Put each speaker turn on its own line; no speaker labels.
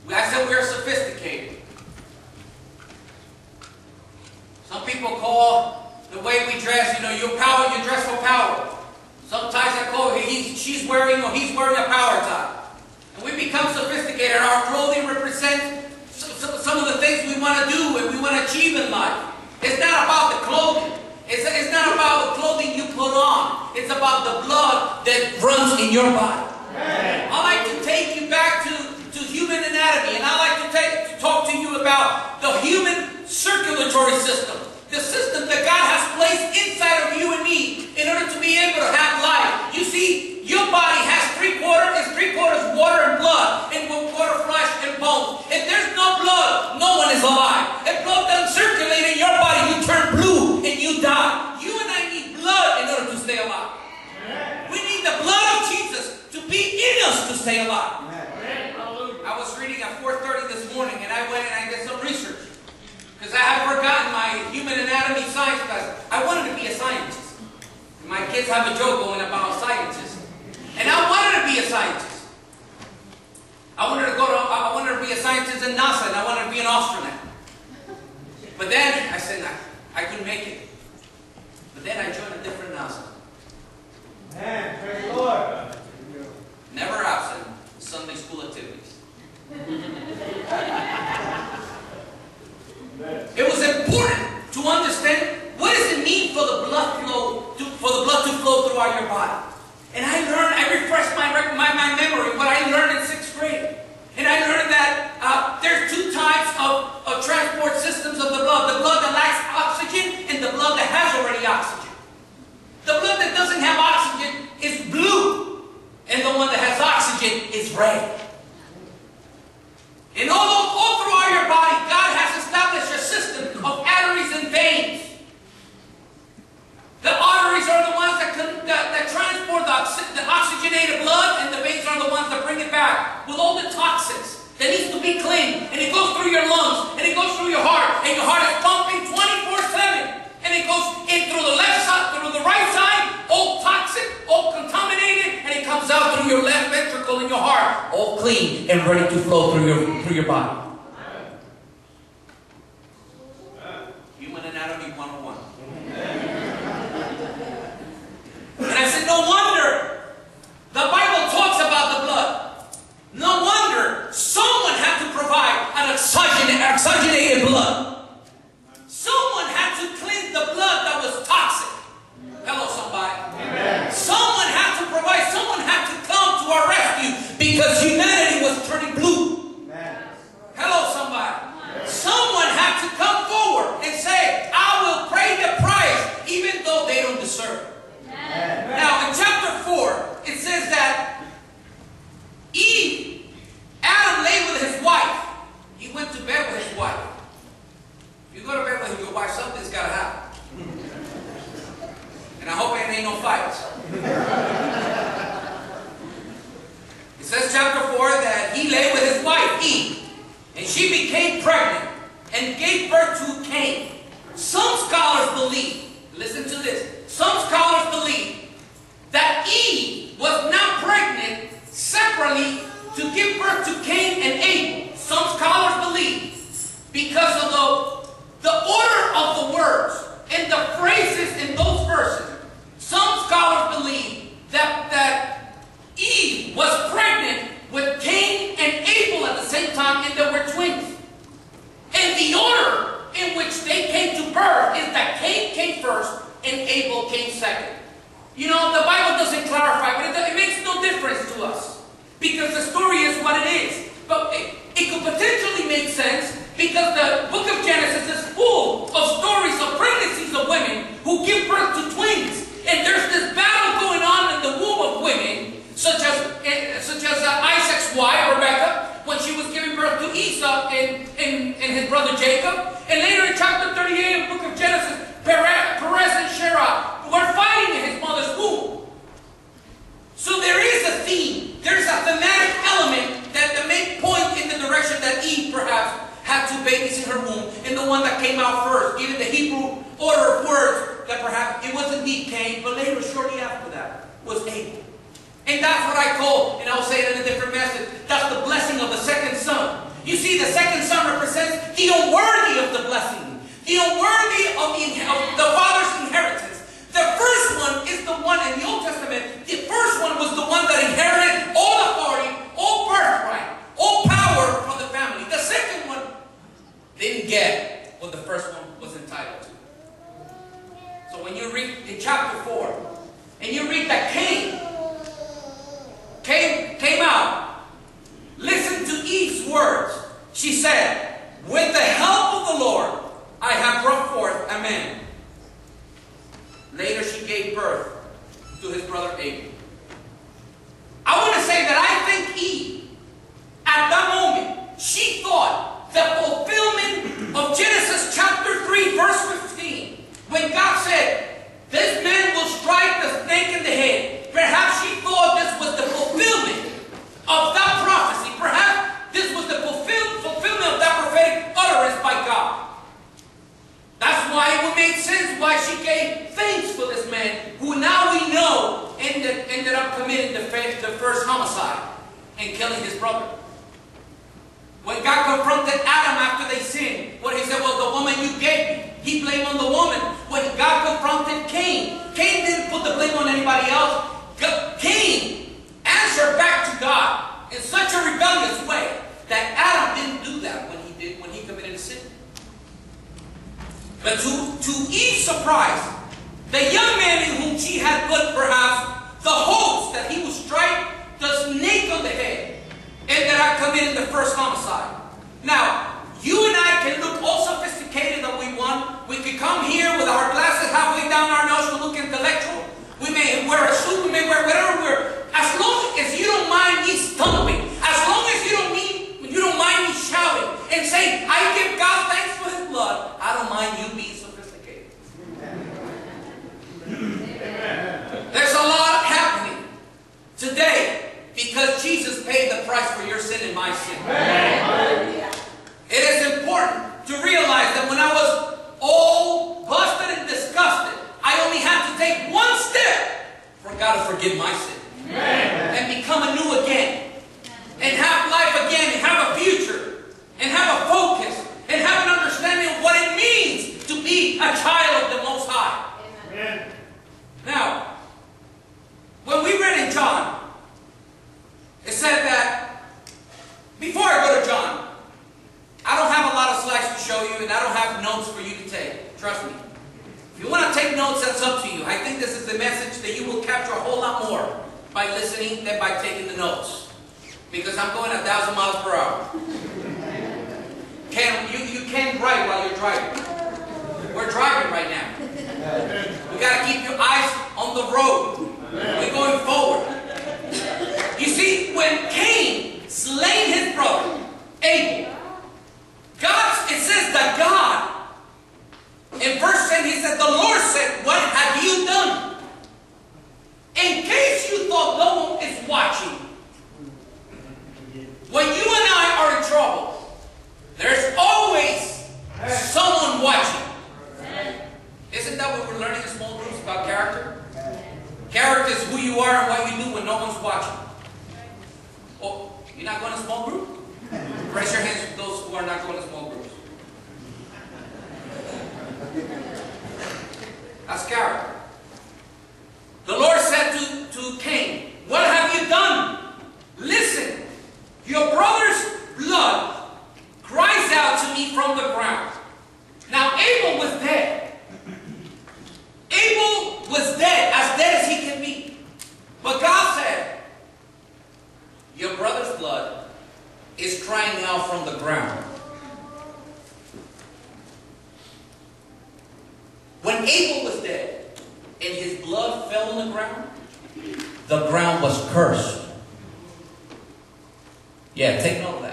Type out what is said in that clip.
I said we are sophisticated. Some people call the way we dress, your power, you dress for power. Sometimes I call she's wearing or he's wearing a power tie. And we become sophisticated. Our clothing represents some of the things we want to do and we want to achieve in life. It's not about the clothing. It's not about the clothing you put on. It's about the blood that runs in your body. I like to take you back to human anatomy, and I like to talk to you about the human circulatory system. The system that God has placed inside of you and me in order to be able to have life. You see, your body has three-quarters water and blood, and 1/4 flesh and bones. If there's no blood, no one is alive. If blood doesn't circulate in your body, you turn blue and you die. You and I need blood in order to stay alive. We need the blood of Jesus to be in us to stay alive. I was reading at 4:30 this morning, and I went and I did some research. Because I had forgotten my human anatomy science class. I wanted to be a scientist. And my kids have a joke going about scientists. And I wanted to be a scientist. I wanted to be a scientist in NASA, and I wanted to be an astronaut. But then I said, I couldn't make it. But then I joined a different NASA.
Man, praise the Lord.
Never absent Sunday school activities. It was important to understand what does it mean for the blood to flow throughout your body. And I refreshed my memory what I learned in 6th grade. And I learned that there's 2 types of transport systems of the blood. The blood that lacks oxygen and the blood that has already oxygen. The blood that doesn't have oxygen is blue. And the one that has oxygen is red. And all throughout your body, God has established a system of arteries and veins. The arteries are the ones that transport the oxygenated blood, and the veins are the ones that bring it back with all the toxins that needs to be cleaned. And it goes through your lungs, and it goes through your heart, and your heart is pumping 24/7. And it goes in through the left side, through the right side, all toxic, all contaminated, and it comes out through your left ventricle in your heart, all clean and ready to flow through your body. Human Anatomy 101. And I said, no wonder the Bible talks about the blood. No wonder someone had to provide an oxygenated blood. Someone had to cleanse the blood that was toxic. Hello, somebody. Amen. Someone had to provide, someone had to come to our rescue because humanity was turning blue. Amen. Hello, somebody. Amen. Someone had to come forward and say, I will pay the price even though they don't deserve it. Amen. Now, in chapter 4, it says that Adam lay with his wife. He went to bed with his wife. You go to bed with your wife, something's got to happen. And I hope it ain't no fights. It says chapter 4 that he lay with his wife, Eve, and she became pregnant and gave birth to Cain. Some scholars believe, listen to this, some scholars believe that Eve was not pregnant separately to give birth to Cain and Abel. Some scholars believe because of the order of the words and the phrases in those verses. Some scholars believe that Eve was pregnant with Cain and Abel at the same time, and they were twins. And the order in which they came to birth is that Cain came first and Abel came second. You know, the Bible doesn't clarify, but it makes no difference to us because the story is what it is. But it could potentially make sense because the book of Genesis is full of stories of pregnancies of women who give birth to twins. And there's this battle going on in the womb of women, such as Isaac's wife, Rebecca, when she was giving birth to Esau and his brother Jacob. And later in chapter 38 of the book of Genesis, Perez and Sherah were fighting in his mother's womb. So there is a theme. There's a thematic element that may point in the direction that Eve perhaps had 2 babies in her womb, and the one that came out first, given the Hebrew order of words, that perhaps it was indeed Cain, but later, shortly after that, was Abel. And that's what I call, and I'll say it in a different message, that's the blessing of the second son. You see, the second son represents the unworthy of the blessing, the unworthy of the father's inheritance. The first one is the one in the Old Testament. The first one was the one that inherited all authority, all birthright, all power from the family. The second one didn't get what the first one was entitled to. So when you read in chapter 4, and you read that Cain came out, listen to Eve's words. She said, with the help of the Lord, I have brought forth a man. Later she gave birth to his brother Abel. I want to say that I think Eve, at that moment, she thought the fulfillment of Genesis chapter 3, verse 15, when God said, this man will strike the snake in the head. Perhaps she thought this was the fulfillment of that prophecy. Perhaps this was the fulfillment of that prophetic utterance by God. That's why it would make sense why she gave thanks for this man, who now we know ended up committing the first homicide and killing his brother. When God confronted Adam after they sinned, what he said, well, the woman you gave me, he blamed on the woman. When God confronted Cain, Cain didn't put the blame on anybody else. Cain answered back to God in such a rebellious way that Adam didn't do that when he committed a sin. But to Eve's surprise, the young man in whom she had put perhaps the hopes that he would strike the snake on the head ended up committing the first homicide. Now, you and I can look all sophisticated that we want. We could come here with our glasses halfway down our nose to look intellectual. We may wear a suit, we may wear whatever we wear. As long as you don't mind me stumbling, as long as you don't mind me shouting and saying, I give God thanks for his blood, I don't mind you being sophisticated. Amen. There's a lot happening today because Jesus paid the price for your sin and my sin. Amen. It is important to realize that when I was all busted and disgusted, I only had to take one step for God to forgive my sin. Amen. And become anew again. And have life again, and have a future, and have a focus, and have an understanding of what it means to be a child of the Most High. Amen. Now, when we read in John, it said that, before I go to John, I don't have a lot of slides to show you, and I don't have notes for you to take. Trust me. If you want to take notes, that's up to you. I think this is the message that you will capture a whole lot more by listening than by taking the notes. Because I'm going 1,000 miles per hour. You can't write while you're driving. We're driving right now. You got to keep your eyes on the road. We're going forward. You see, when Cain slain his brother, Abel, it says that God, in verse 10, he said, the Lord said, what have you done? In case you thought no one is watching, when you and I are in trouble, there's always someone watching. Isn't that what we're learning in small groups about character? Character is who you are and what you do when no one's watching. Oh, you're not going to small group? Raise your hands for those who are not going to small groups. That's character. The Lord said to Cain, what have you done? Listen. Your brother's blood cries out to me from the ground. Now Abel was dead. Abel was dead as he can be. But God said, your brother's blood is crying out from the ground. When Abel was dead and his blood fell on the ground was cursed. Yeah, take note of that.